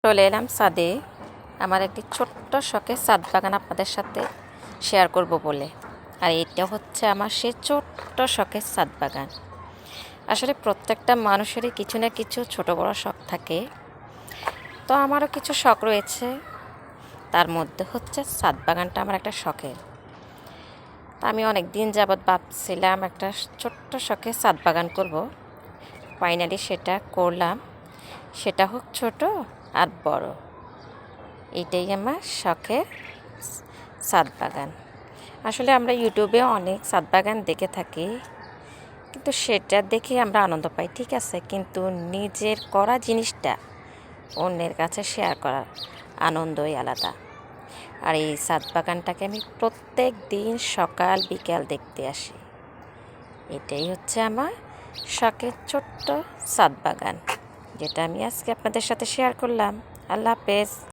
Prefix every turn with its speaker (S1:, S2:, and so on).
S1: চলে এলাম ছাদে। আমার একটি ছোট্ট শখের ছাদ বাগান আপনাদের সাথে শেয়ার করব বলে। আর এটা হচ্ছে আমার সেই ছোট্ট শখের ছাদ বাগান। আসলে প্রত্যেকটা মানুষেরই কিছু না কিছু ছোট বড় শখ থাকে, তো আমারও কিছু শখ রয়েছে। তার মধ্যে হচ্ছে ছাদ বাগানটা আমার একটা শখের। তা আমি অনেক দিন যাবৎ ভাবছিলাম একটা ছোট্ট শখের ছাদ বাগান করব। ফাইনালি সেটা করলাম। সেটা হোক ছোট আর বড়, এটাই আমার শখের ছাদ বাগান। আসলে আমরা ইউটিউবে অনেক ছাদ বাগান দেখে থাকি, কিন্তু সেটা দেখে আমরা আনন্দ পাই, ঠিক আছে, কিন্তু নিজের করা জিনিসটা অন্যের কাছে শেয়ার করার আনন্দই আলাদা। আর এই ছাদ বাগানটাকে আমি প্রত্যেক দিন সকাল বিকাল দেখতে আসি। এটাই হচ্ছে আমার শখের ছোট্ট ছাদ বাগান, যেটা আমি আজকে আপনাদের সাথে শেয়ার করলাম। আল্লাহ হাফেজ।